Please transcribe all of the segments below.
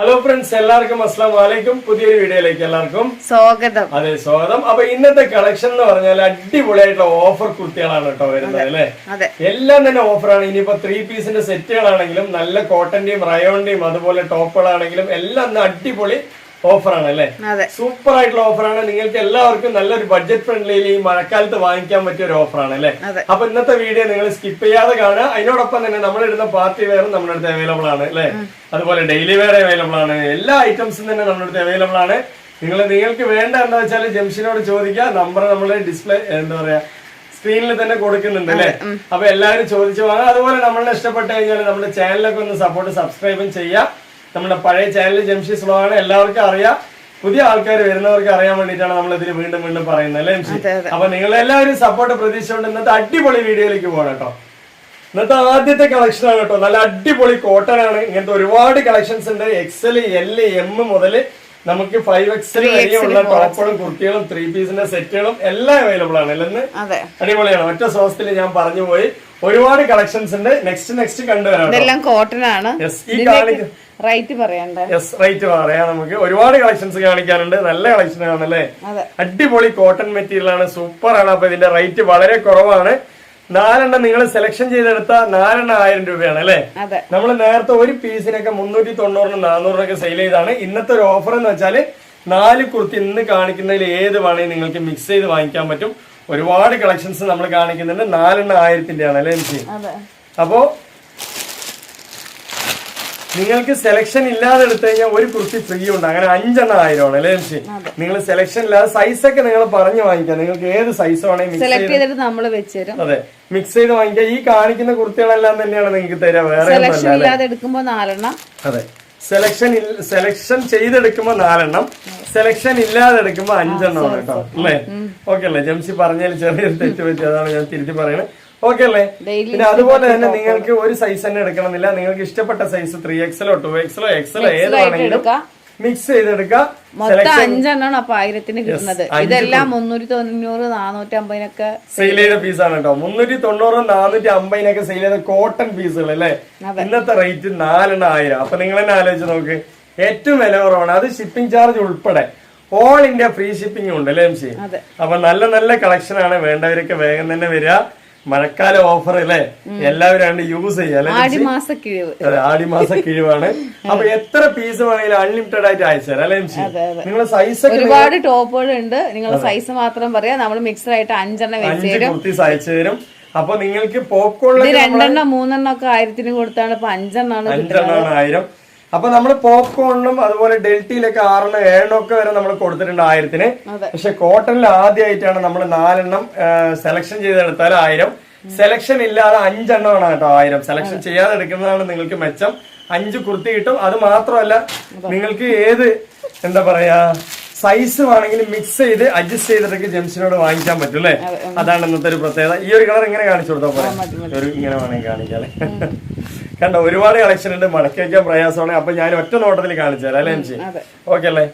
Hello friends, എല്ലാവർക്കും അസ്സലാമു അലൈക്കും. പുതിയൊരു വീഡിയോയിലേക്ക് എല്ലാവർക്കും സ്വാഗതം. അതെ, സ്വാഗതം. അപ്പൊ ഇന്നത്തെ കളക്ഷൻ എന്ന് പറഞ്ഞാൽ അടിപൊളിയായിട്ടുള്ള ഓഫർ കുർത്തികളാണ് കേട്ടോ വരുന്നത് അല്ലെ. എല്ലാം തന്നെ ഓഫറാണ്. ഇനിയിപ്പോ 3 പീസിന്റെ സെറ്റുകളാണെങ്കിലും നല്ല കോട്ടന്റെയും റയോണിന്റെയും അതുപോലെ ടോപ്പുകളാണെങ്കിലും എല്ലാം അടിപൊളി ഓഫറാണ് അല്ലെ. സൂപ്പർ ആയിട്ടുള്ള ഓഫറാണ്. നിങ്ങൾക്ക് എല്ലാവർക്കും നല്ലൊരു ബഡ്ജറ്റ് ഫ്രണ്ട്ലിയിൽ ഈ മഴക്കാലത്ത് വാങ്ങിക്കാൻ പറ്റിയ ഒരു ഓഫറാണ് അല്ലെ. അപ്പൊ ഇന്നത്തെ വീഡിയോ നിങ്ങൾ സ്കിപ്പ് ചെയ്യാതെ കാണുക. അതിനോടൊപ്പം തന്നെ നമ്മളിടുന്ന പാർട്ടി വെയറും നമ്മുടെ അടുത്ത് അവൈലബിൾ ആണ് അല്ലെ. അതുപോലെ ഡെയിലി വെയർ അവൈലബിൾ ആണ്. എല്ലാ ഐറ്റംസും തന്നെ നമ്മുടെ അടുത്ത് അവൈലബിൾ ആണ്. നിങ്ങൾക്ക് വേണ്ട എന്താ വെച്ചാൽ ജംഷനോട് ചോദിക്കുക. നമ്പർ നമ്മൾ ഡിസ്പ്ലേ എന്താ പറയാ സ്ക്രീനിൽ തന്നെ കൊടുക്കുന്നുണ്ട് അല്ലെ. അപ്പൊ എല്ലാവരും ചോദിച്ചു വാങ്ങാം. അതുപോലെ നമ്മളെ ഇഷ്ടപ്പെട്ട് കഴിഞ്ഞാൽ നമ്മുടെ ചാനലൊക്കെ ഒന്ന് സബ്സ്ക്രൈബും ചെയ്യാം. നമ്മുടെ പഴയ ചാനൽ ജംഷി സ്ലോ ആണ്, എല്ലാവർക്കും അറിയാം. പുതിയ ആൾക്കാർ വരുന്നവർക്ക് അറിയാൻ വേണ്ടിയിട്ടാണ് നമ്മൾ ഇതിൽ വീണ്ടും വീണ്ടും പറയുന്നത് അല്ലെ ജംഷി. അപ്പൊ നിങ്ങൾ എല്ലാവരും സപ്പോർട്ട് പ്രതീക്ഷിച്ചുകൊണ്ട് ഇന്നത്തെ അടിപൊളി വീഡിയോയിലേക്ക് പോകണം കേട്ടോ. ഇന്നത്തെ ആദ്യത്തെ കളക്ഷൻ ആണ് കേട്ടോ. നല്ല അടിപൊളി കോട്ടൺ ആണ്. ഇങ്ങനത്തെ ഒരുപാട് കളക്ഷൻസ് ഉണ്ട്. XL, L, M മുതൽ നമുക്ക് 5XL വരെയുള്ള ടോപ്പുകളും കുർത്തികളും 3 പീസിന്റെ സെറ്റുകളും എല്ലാം അവൈലബിൾ ആണ് അല്ലെന്ന്. അടിപൊളിയാണ്. ഒറ്റ സോസത്തിൽ ഞാൻ പറഞ്ഞു പോയി. ഒരുപാട് കളക്ഷൻസ് ഉണ്ട്. നെക്സ്റ്റ് കണ്ടുവരാം. ഇതെല്ലാം കോട്ടൺ ആണ്. റേറ്റ് പറയാം. നമുക്ക് ഒരുപാട് കളക്ഷൻസ് കാണിക്കാനുണ്ട്. നല്ല കളക്ഷൻ ആണല്ലേ. അടിപൊളി കോട്ടൺ മെറ്റീരിയൽ ആണ്. സൂപ്പർ ആണ്. അപ്പൊ ഇതിന്റെ റേറ്റ് വളരെ കുറവാണ്. 4 നിങ്ങൾ സെലക്ഷൻ ചെയ്തെടുത്ത 4 രൂപയാണ് അല്ലെ. നമ്മൾ നേരത്തെ ഒരു പീസിനൊക്കെ 390 400 സെയിൽ ചെയ്താണ്. ഇന്നത്തെ ഒരു ഓഫർ എന്ന് വെച്ചാൽ 4 കുർത്തി ഇന്ന് കാണിക്കുന്നതിൽ ഏത് വേണമെങ്കിൽ നിങ്ങൾക്ക് മിക്സ് ചെയ്ത് വാങ്ങിക്കാൻ പറ്റും. ഒരുപാട് കളക്ഷൻസ് നമ്മൾ കാണിക്കുന്നുണ്ട്. 4 1000 ആണ് അല്ലെ എനിക്ക്. അപ്പോ നിങ്ങൾക്ക് സെലക്ഷൻ ഇല്ലാതെ എടുത്തു കഴിഞ്ഞാൽ ഒരു കുർത്തി ഫ്രീ ഉണ്ട്. അങ്ങനെ 5 1000 അല്ലേ എനിക്ക്. നിങ്ങൾ സെലക്ഷൻ ഇല്ലാതെ സൈസൊക്കെ നിങ്ങൾ പറഞ്ഞു വാങ്ങിക്കാം. നിങ്ങൾക്ക് ഏത് സൈസ് വേണമെങ്കിൽ അതെ മിക്സ് ചെയ്ത് വാങ്ങിക്കാം. ഈ കാണിക്കുന്ന കുർത്തികളെല്ലാം തന്നെയാണ് നിങ്ങൾക്ക് തരാം. വേറെ അതെ സെലക്ഷൻ ചെയ്തെടുക്കുമ്പോ 4 സെലക്ഷൻ ഇല്ലാതെ എടുക്കുമ്പോ 5 കേട്ടോ അല്ലേ. ഓക്കെ അല്ലേ. ജംസി പറഞ്ഞാൽ ചെറിയൊരു തെറ്റ് പറ്റി, അതാണ് ഞാൻ തിരുത്തി പറയുന്നത്. ഓക്കെ അല്ലേ. പിന്നെ അതുപോലെ തന്നെ നിങ്ങൾക്ക് ഒരു സൈസ് തന്നെ എടുക്കണമെന്നില്ല. നിങ്ങൾക്ക് ഇഷ്ടപ്പെട്ട സൈസ് 3XL 2XL XL ഏതാണെങ്കിലും മിക്സ് ചെയ്തെടുക്കാം. 5 അപ്പൊ 1000 കിട്ടുന്നത്. ഇതെല്ലാം 390 450 സെയിൽ ചെയ്ത പീസാണ് കേട്ടോ. 390 450 സെയിൽ ചെയ്ത കോട്ടൺ പീസുകൾ അല്ലേ. ഇന്നത്തെ റേറ്റ് 4 1000. അപ്പൊ നിങ്ങൾ തന്നെ ആലോചിച്ച് നോക്ക്. ഏറ്റവും വില കുറവാണ്. അത് ഷിപ്പിംഗ് ചാർജ് ഉൾപ്പെടെ ഓൾ ഇന്ത്യ ഫ്രീ ഷിപ്പിംഗ് ഉണ്ട് അല്ലേ എംസി. അപ്പൊ നല്ല നല്ല കളക്ഷൻ ആണ്. വേണ്ടവരൊക്കെ വേഗം തന്നെ വരിക. മഴക്കാല ഓഫർ അല്ലേ. എല്ലാവരും യൂസ് ചെയ്യാം. ആടിമാസ കിഴിവാണ്. അപ്പൊ എത്ര പീസ് വേണമെങ്കിലും അൺലിമിറ്റഡ് ആയിട്ട് അയച്ചു തരാം അല്ലെ. നിങ്ങളെ സൈസ് ഒരുപാട് ടോപ്പുകൾ ഉണ്ട്. നിങ്ങളെ സൈസ് മാത്രം പറയാം. നമ്മൾ മിക്സഡ് ആയിട്ട് 5 കുർത്തീസ് അയച്ചു തരും. അപ്പൊ നിങ്ങൾക്ക് പോപ്കോൺ 2 3 ഒക്കെ 1000 കൊടുത്താണ്. ഇപ്പൊ 5 1000. അപ്പൊ നമ്മൾ പോപ്കോണിനും അതുപോലെ ഡെൽറ്റിയിലൊക്കെ 6 7 ഒക്കെ വരെ നമ്മൾ കൊടുത്തിട്ടുണ്ട് 1000. പക്ഷെ കോട്ടണിൽ ആദ്യമായിട്ടാണ് നമ്മൾ 4 സെലക്ഷൻ ചെയ്തെടുത്താൽ 1000. സെലക്ഷൻ ഇല്ലാതെ 5 കേട്ടോ 1000. സെലക്ഷൻ ചെയ്യാതെ എടുക്കുന്നതാണ് നിങ്ങൾക്ക് മെച്ചം. 5 കുർത്തി കിട്ടും. അത് മാത്രമല്ല നിങ്ങൾക്ക് ഏത് എന്താ പറയാ സൈസ് വേണമെങ്കിൽ മിക്സ് ചെയ്ത് അഡ്ജസ്റ്റ് ചെയ്തിട്ടൊക്കെ ജംസിനോട് വാങ്ങിക്കാൻ പറ്റും അല്ലെ. അതാണ് ഇന്നത്തെ ഒരു പ്രത്യേകത. ഈ ഒരു കളർ ഇങ്ങനെ കാണിച്ചു കൊടുത്താൽ പോലെ ഇങ്ങനെ വേണമെങ്കിൽ കാണിക്കാല്ലേ. കണ്ടോ, ഒരുപാട് കളക്ഷൻ ഉണ്ട്. മടക്കി വയ്ക്കാൻ പ്രയാസമാണ്. അപ്പൊ ഞാൻ ഒറ്റ നോട്ടത്തിൽ കാണിച്ചു തരാം അല്ലെ ജംസി. ഓക്കെ അല്ലേ.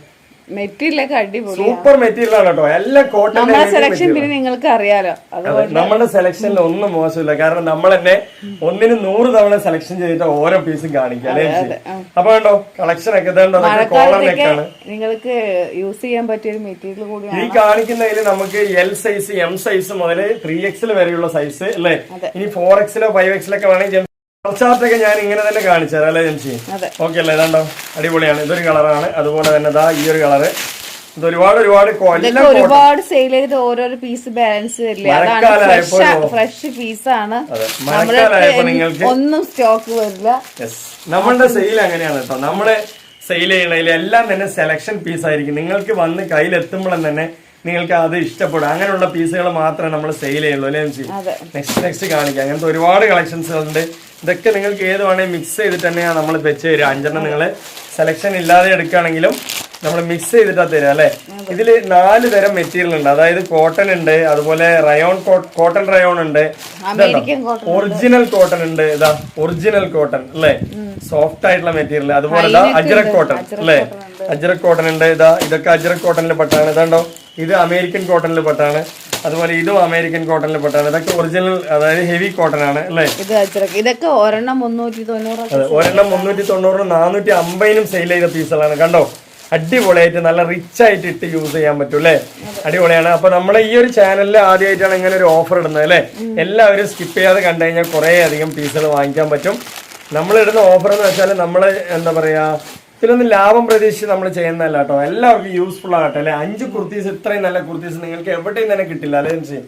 മെറ്റീരിയലൊക്കെ അടിപൊളി സൂപ്പർ മെറ്റീരിയൽ ആണ് കേട്ടോ. എല്ലാം കോട്ടൺ സെലക്ഷൻ പിന്നെ നിങ്ങൾക്ക് അറിയാലോ. നമ്മുടെ സെലക്ഷനിൽ ഒന്നും മോശമില്ല. കാരണം നമ്മൾ തന്നെ 100 തവണ സെലക്ഷൻ ചെയ്തിട്ട് ഓരോ പീസും കാണിക്കാം അല്ലേ. അപ്പൊ കണ്ടോ കളക്ഷൻ ഒക്കെ കോളറിനൊക്കെയാണ് നിങ്ങൾക്ക് യൂസ് ചെയ്യാൻ പറ്റിയ ഒരു മെറ്റീരിയൽ കൂടിയാണ്. ഈ കാണിക്കുന്നതിൽ നമുക്ക് L സൈസ് M സൈസ് മുതൽ 3XL വരെയുള്ള സൈസ് അല്ലേ. ഇനി 4XL 5XL ഒക്കെ വേണമെങ്കിൽ ചാർട്ടൊക്കെ ഞാൻ ഇങ്ങനെ തന്നെ കാണിച്ചു തരാം അല്ലേ ജംസി. ഓക്കെ അല്ലേ. ഇതാണ്ടോ അടിപൊളിയാണ്. ഇതൊരു കളറാണ്. അതുപോലെ തന്നെ ഇതാ ഈ ഒരു കളറ്. ഇത് ഒരുപാട് സെയിൽ ചെയ്ത് ഓരോരോ പീസ് ബാലൻസ് വരില്ല. ഫ്രഷ് പീസാണ്. ഒന്നും സ്റ്റോക്ക് വരില്ല. നമ്മളുടെ സെയിൽ അങ്ങനെയാണ് കേട്ടോ. നമ്മള് സെയിൽ ചെയ്യണതിൽ എല്ലാം തന്നെ സെലക്ഷൻ പീസ് ആയിരിക്കും. നിങ്ങൾക്ക് വന്ന് കയ്യിലെത്തുമ്പോഴും തന്നെ നിങ്ങൾക്ക് അത് ഇഷ്ടപ്പെടും. അങ്ങനെയുള്ള പീസുകൾ മാത്രമേ നമ്മൾ സെയിൽ ചെയ്യുള്ളൂ അല്ലേ ജംസി. നെക്സ്റ്റ് കാണിക്കാം. അങ്ങനത്തെ ഒരുപാട് കളക്ഷൻസ് ഉണ്ട്. ഇതൊക്കെ നിങ്ങൾക്ക് ഏത് വേണമെങ്കിൽ മിക്സ് ചെയ്തിട്ട് തന്നെയാണ് നമ്മൾ വെച്ച് തരിക. 5 നിങ്ങൾ സെലക്ഷൻ ഇല്ലാതെ എടുക്കുകയാണെങ്കിലും നമ്മൾ മിക്സ് ചെയ്തിട്ടാ തരിക അല്ലെ. ഇതിൽ 4 തരം മെറ്റീരിയൽ ഉണ്ട്. അതായത് കോട്ടൺ ഉണ്ട്, അതുപോലെ കോട്ടൺ റയോൺ ഉണ്ട്, ഒറിജിനൽ കോട്ടൺ ഉണ്ട്. ഇതാ ഒറിജിനൽ കോട്ടൺ അല്ലെ, സോഫ്റ്റ് ആയിട്ടുള്ള മെറ്റീരിയൽ. അതുപോലെ അജ്രക് കോട്ടൺ അല്ലെ. അജ്രക് കോട്ടൺ ഉണ്ട്. ഇതൊക്കെ അജ്രക് കോട്ടണിൽ പെട്ടാണ്. ഇതാണ്ടോ ഇത് അമേരിക്കൻ കോട്ടണിൽ പെട്ടാണ്. അതുപോലെ ഇതും അമേരിക്കൻ കോട്ടണിൽ പെട്ടാണ്. ഇതൊക്കെ ഒറിജിനൽ, അതായത് ഹെവി കോട്ടൺ ആണ് അല്ലേ? ഇതൊക്കെ ഒരെണ്ണം 390. ഒരെണ്ണം 390, 450 സെയിൽ ചെയ്ത പീസുകളാണ്. കണ്ടോ, അടിപൊളിയായിട്ട് നല്ല റിച്ച് ആയിട്ട് ഇട്ട് യൂസ് ചെയ്യാൻ പറ്റും അല്ലേ? അടിപൊളിയാണ്. അപ്പൊ നമ്മളെ ഈ ഒരു ചാനലിൽ ആദ്യമായിട്ടാണ് ഇങ്ങനെ ഒരു ഓഫർ ഇടുന്നത് അല്ലേ? എല്ലാവരും സ്കിപ്പ് ചെയ്യാതെ കണ്ടു കഴിഞ്ഞാൽ കുറെ അധികം പീസുകൾ വാങ്ങിക്കാൻ പറ്റും. നമ്മൾ ഇടുന്ന ഓഫർ എന്ന് വെച്ചാൽ നമ്മൾ എന്താ പറയാ, ഇതിലൊന്നും ലാഭം പ്രതീക്ഷിച്ച് നമ്മൾ ചെയ്യുന്നതല്ല കേട്ടോ. എല്ലാവർക്കും യൂസ്ഫുൾ ആകട്ടെ അല്ലെ? 5 കുർത്തീസ്, ഇത്രയും നല്ല കുർത്തീസ് നിങ്ങൾക്ക് എവിടെയും തന്നെ കിട്ടില്ല അല്ലേ എംസി?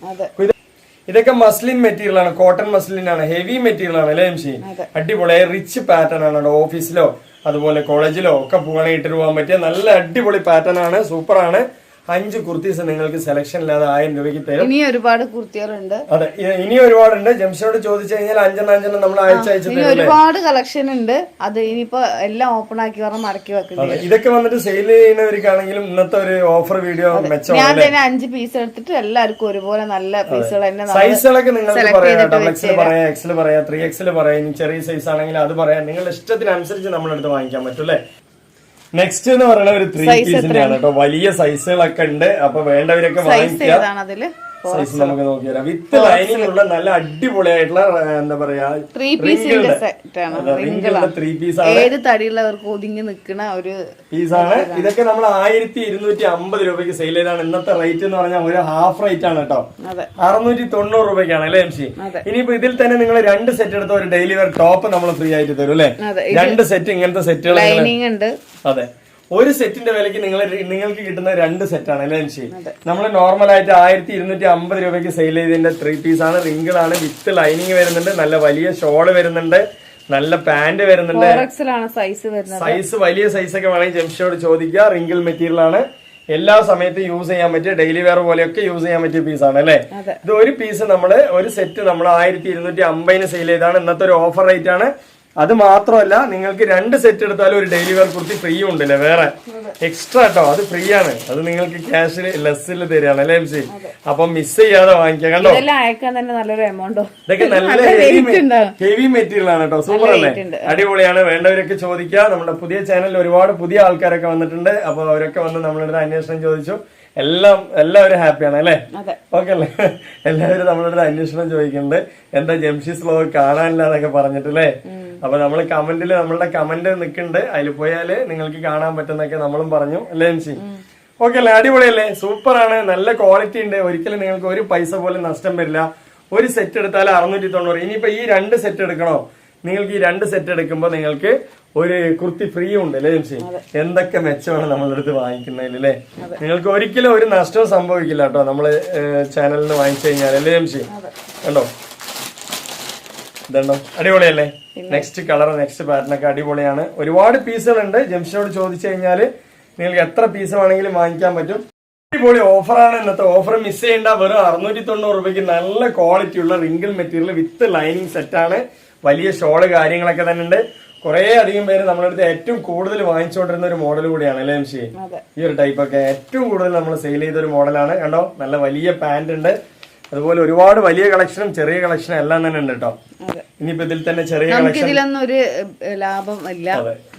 ഇതൊക്കെ മസ്ലിൻ മെറ്റീരിയൽ ആണ്, കോട്ടൺ മസ്ലിൻ ആണ്, ഹെവി മെറ്റീരിയൽ ആണ് അല്ലേ എംസി? അടിപൊളിയായ റിച്ച് പാറ്റേൺ ആണ്. ഓഫീസിലോ അതുപോലെ കോളേജിലോ ഒക്കെ പോകണമെങ്കിൽ ഇട്ട് പോകാൻ പറ്റിയ നല്ല അടിപൊളി പാറ്റേൺ ആണ്. സൂപ്പർ ആണ്. 5 കുർത്തീസ് നിങ്ങൾക്ക് സെലക്ഷൻ ഇല്ലാതെ 1000 രൂപയ്ക്ക് തരും. ഇനി ഒരുപാട് കുർത്തികളുണ്ട്. അതെ, ഇനി ഒരുപാടുണ്ട്. ജംഷനോട് ചോദിച്ചു കഴിഞ്ഞാൽ 5 നമ്മൾ അയച്ചു തരും. ഒരുപാട് കളക്ഷൻ ഉണ്ട്. അത് ഇനിയിപ്പോ എല്ലാം ഓപ്പൺ ആക്കി പറഞ്ഞാൽ മടക്കി വെക്കുന്നത്. ഇതൊക്കെ വന്നിട്ട് സെയിൽ ചെയ്യുന്നവർക്കാണെങ്കിലും ഇന്നത്തെ ഒരു ഓഫർ വീഡിയോ മെച്ചമാണ്. ഞാൻ തന്നെ 5 പീസ് എടുത്തിട്ട് എല്ലാവർക്കും ഒരുപോലെ നല്ല പീസുകൾ തന്നെ. സൈസുകളൊക്കെ നിങ്ങൾക്ക് പറയാം കേട്ടോ. എക്സൽ പറയാം, എക്സൽ പറയാം, 3XL പറയാം. ഇനി ചെറിയ സൈസ് ആണെങ്കിൽ അത് പറയാം. നിങ്ങളുടെ ഇഷ്ടത്തിനനുസരിച്ച് നമ്മളെടുത്ത് വാങ്ങിക്കാൻ പറ്റും അല്ലേ? നെക്സ്റ്റ് എന്ന് പറയുന്ന ഒരു 3 പീസിന്റെയാണ് കേട്ടോ. വലിയ സൈസുകളൊക്കെ ഉണ്ട്. അപ്പൊ വേണ്ടവരൊക്കെ വാങ്ങിക്കാം. സൈസ് നമുക്ക് നോക്കിയാൽ വിത്ത് ലൈനിങ് ഉള്ള നല്ല അടിപൊളിയായിട്ടുള്ള എന്താ പറയാ 3 പീസിന്റെ സെറ്റ് ആണ്. 3 പീസ് ആണ്. ഏത് തടിയുള്ളവർക്ക് ഒതുങ്ങി നിൽക്കുന്ന ഒരു പീസാണ്. ഇതൊക്കെ നമ്മൾ 1250 രൂപയ്ക്ക് സെയിൽ ചെയ്താണ്. ഇന്നത്തെ റേറ്റ് എന്ന് പറഞ്ഞാൽ ഒരു ഹാഫ് റേറ്റ് ആണ് കേട്ടോ. 690 രൂപയ്ക്കാണ് അല്ലേ എംസി? ഇനിയിപ്പോ ഇതിൽ തന്നെ നിങ്ങൾ 2 സെറ്റ് എടുത്ത ഒരു ഡെയിലി വെയർ ടോപ്പ് നമ്മൾ ഫ്രീ ആയിട്ട് തരും അല്ലെ? 2 സെറ്റ് ഇങ്ങനത്തെ സെറ്റുകൾ. ലൈനിങ് ഉണ്ട്. അതെ, ഒരു സെറ്റിന്റെ വിലക്ക് നിങ്ങൾക്ക് കിട്ടുന്ന 2 സെറ്റാണ് അല്ലേ എംസി? നമ്മൾ നോർമൽ ആയിട്ട് 1250 രൂപയ്ക്ക് സെയിൽ ചെയ്തതിന്റെ 3 പീസാണ്. റിങ്കിളാണ്, വിത്ത് ലൈനിങ് വരുന്നുണ്ട്, നല്ല വലിയ ഷോള് വരുന്നുണ്ട്, നല്ല പാന്റ് വരുന്നുണ്ട്. സൈസ് വലിയ സൈസൊക്കെ വേണമെങ്കിൽ ജംഷനോട് ചോദിക്കുക. റിങ്കിൾ മെറ്റീരിയൽ ആണ്. എല്ലാ സമയത്തും യൂസ് ചെയ്യാൻ പറ്റിയ ഡെയിലി വെയർ പോലെയൊക്കെ യൂസ് ചെയ്യാൻ പറ്റിയ പീസാണ് അല്ലെ? ഇത് ഒരു പീസ് ഒരു സെറ്റ് നമ്മൾ 1250 സെയിൽ ചെയ്താണ്. ഇന്നത്തെ ഒരു ഓഫർ റേറ്റ് ആണ്. അത് മാത്രമല്ല, നിങ്ങൾക്ക് 2 സെറ്റ് എടുത്താലും ഒരു ഡെയിലി വെയർ കുർത്തി ഫ്രീ ഉണ്ടല്ലേ? വേറെ എക്സ്ട്രാ കേട്ടോ, അത് ഫ്രീ ആണ്. അത് നിങ്ങൾക്ക് ക്യാഷിൽ ലെസ്സിൽ തരികയാണ് അല്ലേ എംസി? അപ്പൊ മിസ് ചെയ്യാതെ വാങ്ങിക്കാം. കണ്ടോ, ഇതൊക്കെ നല്ല ഹെവി മെറ്റീരിയൽ ആണ് കേട്ടോ. സൂപ്പർ അല്ലേ? അടിപൊളിയാണ്. വേണ്ടവരൊക്കെ ചോദിക്കുക. നമ്മുടെ പുതിയ ചാനലിൽ ഒരുപാട് പുതിയ ആൾക്കാരൊക്കെ വന്നിട്ടുണ്ട്. അപ്പൊ അവരൊക്കെ വന്ന് നമ്മളുടെ അന്വേഷണം ചോദിച്ചു. എല്ലാവരും ഹാപ്പിയാണ് അല്ലേ? ഓക്കെ അല്ലേ? എല്ലാവരും നമ്മളുടെ അന്വേഷണം ചോദിക്കുന്നുണ്ട്. എന്താ ജംഷീസ് വ്ലോഗ് കാണാനില്ല എന്നൊക്കെ പറഞ്ഞിട്ടല്ലേ? അപ്പൊ നമ്മൾ കമന്റിൽ നമ്മളുടെ കമന്റ് നിൽക്കുന്നുണ്ട്. അതിൽ പോയാല് നിങ്ങൾക്ക് കാണാൻ പറ്റുന്നൊക്കെ നമ്മളും പറഞ്ഞു അല്ലേ എംസി? ഓക്കെ അല്ലേ? അടിപൊളിയല്ലേ? സൂപ്പർ ആണ്. നല്ല ക്വാളിറ്റി ഉണ്ട്. ഒരിക്കലും നിങ്ങൾക്ക് ഒരു പൈസ പോലും നഷ്ടം വരില്ല. ഒരു സെറ്റ് എടുത്താൽ 690. ഇനിയിപ്പോ ഈ 2 സെറ്റ് എടുക്കണോ? നിങ്ങൾക്ക് ഈ 2 സെറ്റ് എടുക്കുമ്പോൾ നിങ്ങൾക്ക് ഒരു കുർത്തി ഫ്രീ ഉണ്ട് അല്ലേ എംസി? എന്തൊക്കെ മെച്ചമാണ് നമ്മളെടുത്ത് വാങ്ങിക്കുന്നതിൽ അല്ലേ? നിങ്ങൾക്ക് ഒരിക്കലും ഒരു നഷ്ടവും സംഭവിക്കില്ല കേട്ടോ നമ്മള് ചാനലിൽ നിന്ന് വാങ്ങിച്ചു കഴിഞ്ഞാൽ അല്ലേ എംസി? കണ്ടോ, ഇതുണ്ടോ? അടിപൊളിയല്ലേ? നെക്സ്റ്റ് കളർ, നെക്സ്റ്റ് പാറ്റേൺ ഒക്കെ അടിപൊളിയാണ്. ഒരുപാട് പീസുകളുണ്ട്. ജംഷനോട് ചോദിച്ചു കഴിഞ്ഞാല് നിങ്ങൾക്ക് എത്ര പീസ് വേണമെങ്കിലും വാങ്ങിക്കാൻ പറ്റും. അടിപൊളി ഓഫറാണ് ഇന്നത്തെ. ഓഫർ മിസ് ചെയ്യേണ്ട. വെറും 690 രൂപയ്ക്ക് നല്ല ക്വാളിറ്റി ഉള്ള റിങ്കിൾ മെറ്റീരിയൽ വിത്ത് ലൈനിങ് സെറ്റാണ്. വലിയ ഷോള് കാര്യങ്ങളൊക്കെ തന്നെ ഉണ്ട്. കുറെ അധികം പേര് നമ്മളടുത്ത് ഏറ്റവും കൂടുതൽ വാങ്ങിച്ചുകൊണ്ടിരുന്ന ഒരു മോഡൽ കൂടിയാണ് അല്ലേ എംസി? ഈ ഒരു ടൈപ്പ് ഒക്കെ ഏറ്റവും കൂടുതൽ നമ്മൾ സെയിൽ ചെയ്ത ഒരു മോഡലാണ്. കണ്ടോ, നല്ല വലിയ പാന്റ് ഉണ്ട്. അതുപോലെ ഒരുപാട് വലിയ കളക്ഷനും ചെറിയ കളക്ഷനും എല്ലാം തന്നെ ഉണ്ട് കേട്ടോ. ഇനിയിപ്പോ ഇതിൽ തന്നെ ചെറിയ കളക്ഷൻ ഒരു ലാഭം ഇല്ല.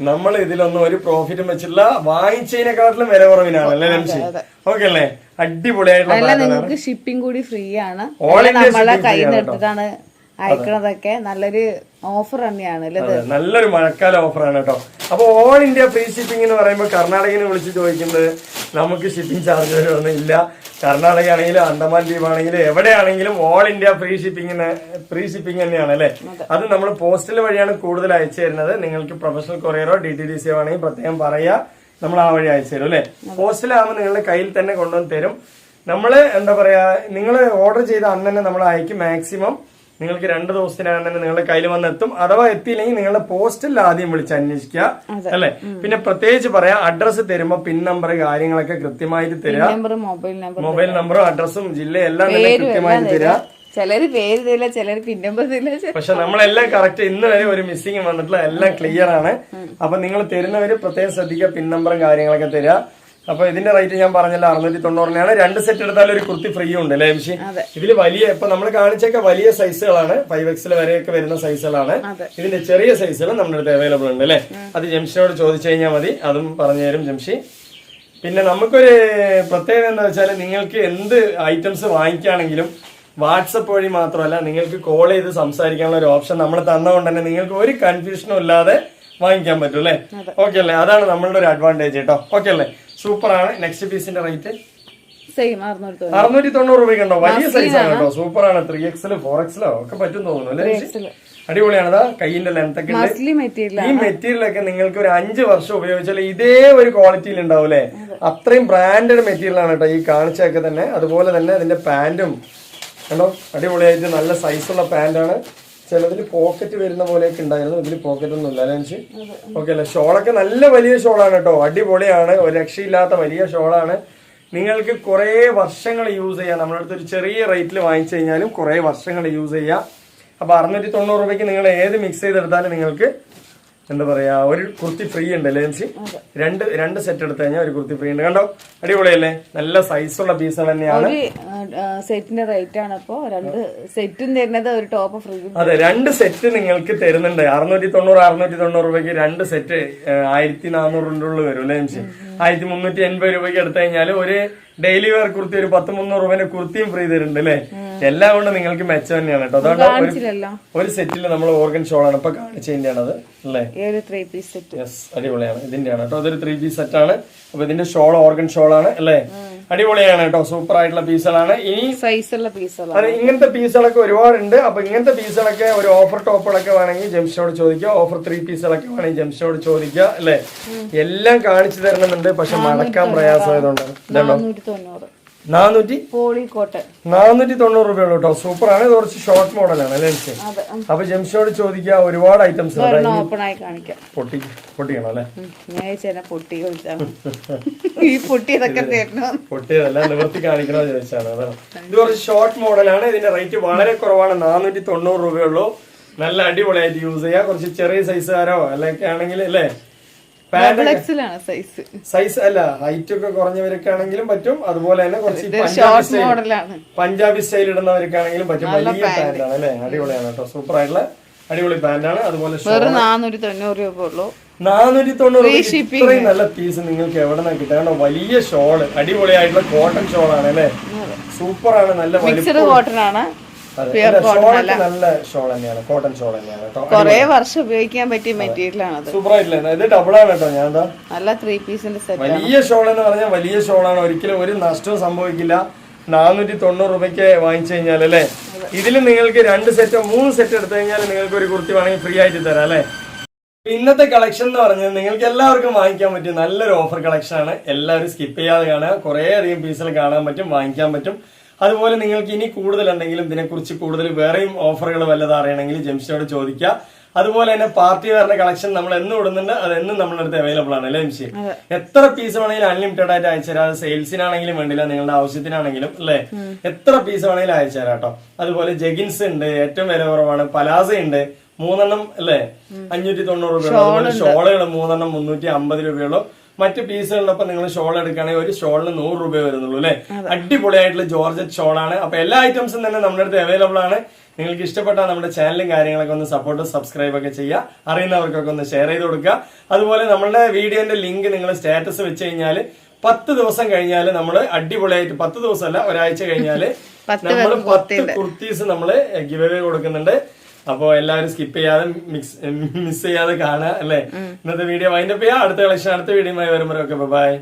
നമ്മൾ ഇതിലൊന്നും ഒരു പ്രോഫിറ്റും വെച്ചില്ല. വാങ്ങിച്ചതിനെക്കാട്ടിലും വില കുറവിനാണ് അല്ലേ എംസി? ഓക്കെ അല്ലേ? അടിപൊളിയായിട്ടുള്ള നിങ്ങൾക്ക് ഷിപ്പിംഗ് കൂടി ഫ്രീ ആണ്. ഓൾ ഇന്ത്യ കയ്യിൽ നിന്ന് എടുത്തിട്ടാണ് അയക്കണതൊക്കെ. നല്ലൊരു ഓഫർ തന്നെയാണ്. നല്ലൊരു മഴക്കാല ഓഫറാണ് കേട്ടോ. അപ്പൊ ഓൾ ഇന്ത്യ ഫ്രീ ഷിപ്പിംഗ് എന്ന് പറയുമ്പോൾ കർണാടകയിൽ വിളിച്ച് ചോദിക്കുന്നത് നമുക്ക് ഷിപ്പിംഗ് ചാർജ് ഒന്നും ഇല്ല. കർണാടക ആണെങ്കിലും അണ്ടമാൻ ദ്വീപ് ആണെങ്കിലും എവിടെയാണെങ്കിലും ഓൾ ഇന്ത്യ ഫ്രീ ഷിപ്പിംഗ് തന്നെയാണ് അല്ലെ? അത് നമ്മൾ പോസ്റ്റൽ വഴിയാണ് കൂടുതൽ അയച്ചു തരുന്നത്. നിങ്ങൾക്ക് പ്രൊഫഷണൽ കൊറിയറോ DTDC ആണെങ്കിൽ പ്രത്യേകം പറയാ, നമ്മൾ ആ വഴി അയച്ചു തരും അല്ലെ? പോസ്റ്റലാകുമ്പോൾ നിങ്ങളുടെ കയ്യിൽ തന്നെ കൊണ്ടുവന്ന് തരും. നമ്മള് എന്താ പറയാ, നിങ്ങൾ ഓർഡർ ചെയ്ത അന്ന് തന്നെ നമ്മൾ അയക്കും. മാക്സിമം നിങ്ങൾക്ക് 2 ദിവസത്തിനകം തന്നെ നിങ്ങളുടെ കയ്യിൽ വന്നെത്തും. അഥവാ എത്തിയില്ലെങ്കിൽ നിങ്ങളുടെ പോസ്റ്റലിൽ ആദ്യം വിളിച്ച് അന്വേഷിക്കുക അല്ലെ? പിന്നെ പ്രത്യേകിച്ച് പറയാം, അഡ്രസ്സ് തരുമ്പോ പിൻ നമ്പർ കാര്യങ്ങളൊക്കെ കൃത്യമായിട്ട് തരിക. മൊബൈൽ നമ്പറും അഡ്രസ്സും ജില്ലയും എല്ലാം തന്നെ കൃത്യമായിട്ട് തരിക. ചിലര് പേര് തരില്ല, ചിലര് പിൻ നമ്പർ തരില്ല. പക്ഷെ നമ്മളെല്ലാം കറക്റ്റ്. ഇന്ന് വരെ ഒരു മിസ്സിംഗ് വന്നിട്ടില്ല. എല്ലാം ക്ലിയർ ആണ്. അപ്പൊ നിങ്ങൾ തരുന്നവര് പ്രത്യേകം ശ്രദ്ധിക്കുക. പിൻ നമ്പറും കാര്യങ്ങളൊക്കെ തരിക. അപ്പൊ ഇതിന്റെ റേറ്റ് ഞാൻ പറഞ്ഞല്ലോ 690 2 സെറ്റ് എടുത്താൽ ഒരു കുർത്തി ഫ്രീ ഉണ്ട് അല്ലേ എംഷി? ഇതില് വലിയ ഇപ്പൊ നമ്മൾ കാണിച്ചൊക്കെ വലിയ സൈസുകളാണ്. 5XL വരെയൊക്കെ വരുന്ന സൈസുകളാണ്. ഇതിന്റെ ചെറിയ സൈസുകൾ നമ്മുടെ അടുത്ത് അവൈലബിൾ ഉണ്ട് അല്ലെ? അത് ജംഷിനോട് ചോദിച്ചു കഴിഞ്ഞാൽ മതി. അതും പറഞ്ഞു തരും ജംഷി. പിന്നെ നമുക്കൊരു പ്രത്യേകത എന്താ വെച്ചാൽ നിങ്ങൾക്ക് എന്ത് ഐറ്റംസ് വാങ്ങിക്കുകയാണെങ്കിലും വാട്സപ്പ് വഴി മാത്രമല്ല നിങ്ങൾക്ക് കോൾ ചെയ്ത് സംസാരിക്കാനുള്ള ഒരു ഓപ്ഷൻ നമ്മൾ തന്നതുകൊണ്ട് തന്നെ നിങ്ങൾക്ക് ഒരു കൺഫ്യൂഷനും ഇല്ലാതെ വാങ്ങിക്കാൻ പറ്റും അല്ലേ? ഓക്കെ അല്ലേ? അതാണ് നമ്മളുടെ ഒരു അഡ്വാൻറ്റേജ് കേട്ടോ. ഓക്കെ അല്ലേ? സൂപ്പർ ആണ്. നെക്സ്റ്റ് പീസിന്റെ റേറ്റ് സെയിം 690 രൂപയ്ക്ക് ഉണ്ടോ? വലിയ സൈസ് ആണ് കേട്ടോ. സൂപ്പർ ആണ്. 3XL 4XL ഒക്കെ പറ്റും തോന്നുന്നു അല്ലേ? അടിപൊളിയാണതാ. കൈയിന്റെ ലെങ്ത് ഒക്കെ ഈ മെറ്റീരിയൽ ഒക്കെ നിങ്ങൾക്ക് ഒരു 5 വർഷം ഉപയോഗിച്ചാൽ ഇതേ ഒരു ക്വാളിറ്റിയിൽ ഉണ്ടാവും അല്ലെ? അത്രയും ബ്രാൻഡഡ് മെറ്റീരിയൽ ആണ് കേട്ടോ ഈ കാണിച്ചൊക്കെ തന്നെ. അതുപോലെ തന്നെ അതിന്റെ പാന്റും കണ്ടോ, അടിപൊളിയായിട്ട് നല്ല സൈസുള്ള പാന്റാണ്. ചിലതിൽ പോക്കറ്റ് വരുന്ന പോലെയൊക്കെ ഉണ്ടായിരുന്നു, ഇതിൽ പോക്കറ്റ് ഒന്നും ഇല്ല അല്ലേ? ഓക്കെ അല്ലേ? ഷോളൊക്കെ നല്ല വലിയ ഷോളാണ് കേട്ടോ, അടിപൊളിയാണ്. ഒരു രക്ഷയില്ലാത്ത വലിയ ഷോളാണ്. നിങ്ങൾക്ക് കുറെ വർഷങ്ങൾ യൂസ് ചെയ്യാം. നമ്മളടുത്ത് ഒരു ചെറിയ റേറ്റിൽ വാങ്ങിച്ചു കഴിഞ്ഞാലും കുറെ വർഷങ്ങൾ യൂസ് ചെയ്യാം. അപ്പൊ 690 രൂപയ്ക്ക് നിങ്ങൾ ഏത് മിക്സ് ചെയ്തെടുത്താലും നിങ്ങൾക്ക് എന്താ പറയാ ഒരു കുർത്തി ഫ്രീ ഉണ്ട് അല്ലേ? രണ്ട് സെറ്റ് എടുത്തു കഴിഞ്ഞാൽ ഒരു കുർത്തി ഫ്രീ ഉണ്ട്. കണ്ടോ, അടിപൊളിയല്ലേ? നല്ല സൈസുള്ള പീസുകൾ തന്നെയാണ്. സെറ്റിന്റെ റേറ്റ് ആണ്. അപ്പോ 2 സെറ്റും തരുന്നത് ഒരു ടോപ്പ് ഫ്രീ. അതെ, 2 സെറ്റ് നിങ്ങൾക്ക് തരുന്നുണ്ട്. 690 രൂപയ്ക്ക് 2 സെറ്റ് 1400 ഉള്ളിൽ വരും അല്ലേ? 1380 രൂപയ്ക്ക് എടുത്തു കഴിഞ്ഞാൽ ഒരു ഡെയിലി വെയർ കുർത്തി ഒരു 10-300 രൂപേന്റെ കുർത്തിയും ഫ്രീ തരുന്നുണ്ട് അല്ലേ? എല്ലാം കൊണ്ട് നിങ്ങൾക്ക് മെച്ചം തന്നെയാണ് കേട്ടോ. അതുകൊണ്ട് ഒരു സെറ്റിൽ നമ്മൾ ഓർഗൻ ഷോളാണ് ഇപ്പൊ കാണിച്ചതിന്റെയാണത് അല്ലേ? യെസ്, അടിപൊളിയാണ്. ഇതിന്റെയാണ് കേട്ടോ. അതൊരു 3 പീസ് സെറ്റ് ആണ്. അപ്പൊ ഇതിന്റെ ഷോൾ ഓർഗൻ ഷോളാണ് അല്ലേ? അടിപൊളിയാണ് കേട്ടോ. സൂപ്പർ ആയിട്ടുള്ള പീസുകളാണ്. ഇനി സൈസുള്ള പീസുകൾ അത് ഇങ്ങനത്തെ പീസുകളൊക്കെ ഒരുപാടുണ്ട്. അപ്പൊ ഇങ്ങനത്തെ പീസുകളൊക്കെ ഒരു ഓഫർ ടോപ്പുകളൊക്കെ വേണമെങ്കിൽ ജംഷനോട് ചോദിക്കുക. ഓഫർ 3 പീസുകളൊക്കെ വേണമെങ്കിൽ ജംഷനോട് ചോദിക്കുക അല്ലേ? എല്ലാം കാണിച്ചു തരണമെന്നുണ്ട്, പക്ഷെ മടക്കാൻ പ്രയാസമായതുകൊണ്ട് 490 രൂപയുള്ളൂ കേട്ടോ. സൂപ്പർ ആണ്. ഇത് കുറച്ച് ഷോർട്ട് മോഡലാണ് അല്ലേ? അപ്പൊ ജംഷനോട് ചോദിക്കുക. ഒരുപാട് ഐറ്റംസ് പൊട്ടിക്കണോ അല്ലെ? പൊട്ടിയതല്ല, നിവർത്തി കാണിക്കണോ ചോദിച്ചാണ്. അതാണ്. ഇത് കുറച്ച് ഷോർട്ട് മോഡലാണ്. ഇതിന്റെ റേറ്റ് വളരെ കുറവാണ്. 490 രൂപയുള്ളൂ. നല്ല അടിപൊളിയായിട്ട് യൂസ് ചെയ്യാം. കുറച്ച് ചെറിയ സൈസുകാരോ അല്ലെങ്കിൽ ആണെങ്കിൽ അല്ലേ? സൈസ് അല്ല, ഹൈറ്റ് ഒക്കെ കുറഞ്ഞവരൊക്കെ ആണെങ്കിലും പറ്റും. അതുപോലെ തന്നെ കുറച്ച് പഞ്ചാബി സ്റ്റൈൽ ഇടുന്നവർക്കാണെങ്കിലും പറ്റും. വലിയ പാന്റാണ് അല്ലെ? അടിപൊളിയാണ് കേട്ടോ. സൂപ്പർ ആയിട്ടുള്ള അടിപൊളി പാന്റാണ്. അതുപോലെ 490 രൂപ ഉള്ളൂ. 490 ഇത്രയും നല്ല പീസ് നിങ്ങൾക്ക് എവിടെ നിന്നാ കിട്ടാൻ? വലിയ ഷോള്, അടിപൊളിയായിട്ടുള്ള കോട്ടൺ ഷോളാണ് അല്ലെ? സൂപ്പർ ആണ്. നല്ല കോട്ടൺ ആണ്. നല്ല ഷോൾ തന്നെയാണ്, കോട്ടൺ ഷോൾ തന്നെയാണ് കേട്ടോ. കുറെ വർഷം ഉപയോഗിക്കാൻ പറ്റിയ മെറ്റീരിയൽ ആണ്. സൂപ്പർ ആയിട്ടില്ല. ഇത് ഡബിൾ ആണ് കേട്ടോ. ഞാൻ നല്ല 3 പീസിന്റെ സെറ്റ്. വലിയ ഷോൾ എന്ന് പറഞ്ഞാൽ വലിയ ഷോളാണ്. ഒരിക്കലും ഒരു നഷ്ടവും സംഭവിക്കില്ല. 490 രൂപയ്ക്ക് വാങ്ങിച്ചു കഴിഞ്ഞാൽ അല്ലേ? ഇതിൽ നിങ്ങൾക്ക് 2 സെറ്റോ 3 സെറ്റ് എടുത്തു കഴിഞ്ഞാൽ നിങ്ങൾക്ക് ഒരു കുർത്തി വേണമെങ്കിൽ ഫ്രീ ആയിട്ട് തരാം അല്ലെ? ഇന്നത്തെ കളക്ഷൻ എന്ന് പറഞ്ഞാൽ നിങ്ങൾക്ക് എല്ലാവർക്കും വാങ്ങിക്കാൻ പറ്റും നല്ലൊരു ഓഫർ കളക്ഷൻ ആണ്. എല്ലാവരും സ്കിപ്പ് ചെയ്യാതെ കാണുക. കുറെ അധികം പീസുകൾ കാണാൻ പറ്റും, വാങ്ങിക്കാൻ പറ്റും. അതുപോലെ നിങ്ങൾക്ക് ഇനി കൂടുതലുണ്ടെങ്കിലും ഇതിനെക്കുറിച്ച് കൂടുതൽ വേറെയും ഓഫറുകൾ വല്ലതും അറിയണമെങ്കിൽ ജംഷനോട് ചോദിക്കുക. അതുപോലെ തന്നെ പാർട്ടി വെയറിന്റെ കളക്ഷൻ നമ്മൾ എന്നും ഇടുന്നുണ്ട്. അത് എന്നും നമ്മുടെ അടുത്ത് അവൈലബിൾ ആണ് അല്ലേ ജംഷി? എത്ര പീസ് വേണമെങ്കിലും അൺലിമിറ്റഡ് ആയിട്ട് അയച്ചുതരാം. അത് സെയിൽസിനാണെങ്കിലും വേണ്ടില്ല, നിങ്ങളുടെ ആവശ്യത്തിനാണെങ്കിലും അല്ലെ? എത്ര പീസ് വേണമെങ്കിലും അയച്ചുതരാം കേട്ടോ. അതുപോലെ ജെഗിൻസ് ഉണ്ട്, ഏറ്റവും വില കുറവാണ്. പലാസ ഉണ്ട്, 3 അല്ലേ 590 രൂപയുള്ളൂ. അതുപോലെ ഷോളുകൾ 3 350 രൂപയുള്ളൂ. മറ്റ് പീസുകളിലൊപ്പം നിങ്ങൾ ഷോൾ എടുക്കുകയാണെങ്കിൽ ഒരു ഷോളിന് 100 രൂപ വരുന്നുള്ളൂ അല്ലെ? അടിപൊളിയായിട്ടുള്ള ജോർജറ്റ് ഷോളാണ്. അപ്പൊ എല്ലാ ഐറ്റംസും തന്നെ നമ്മുടെ അടുത്ത് അവൈലബിൾ ആണ്. നിങ്ങൾക്ക് ഇഷ്ടപ്പെട്ടാൽ നമ്മുടെ ചാനലും കാര്യങ്ങളൊക്കെ ഒന്ന് സപ്പോർട്ട് സബ്സ്ക്രൈബ് ഒക്കെ ചെയ്യുക. അറിയുന്നവർക്കൊക്കെ ഒന്ന് ഷെയർ ചെയ്ത് കൊടുക്കുക. അതുപോലെ നമ്മുടെ വീഡിയോന്റെ ലിങ്ക് നിങ്ങൾ സ്റ്റാറ്റസ് വെച്ച് കഴിഞ്ഞാൽ 10 ദിവസം കഴിഞ്ഞാൽ നമ്മൾ അടിപൊളിയായിട്ട് 10 ദിവസമല്ല ഒരാഴ്ച കഴിഞ്ഞാൽ നമ്മൾ 10 കുർത്തീസ് നമ്മള് ഗിവ് അവേ കൊടുക്കുന്നുണ്ട്. അപ്പൊ എല്ലാവരും സ്കിപ്പ് ചെയ്യാതെ മിസ് ചെയ്യാതെ കാണുക അല്ലെ? ഇന്നത്തെ വീഡിയോ വൈൻഡപ്പ് ചെയ്യാം. അടുത്ത കളക്ഷൻ അടുത്ത വീഡിയോയുമായി വരുമ്പോഴൊക്കെ ബൈ.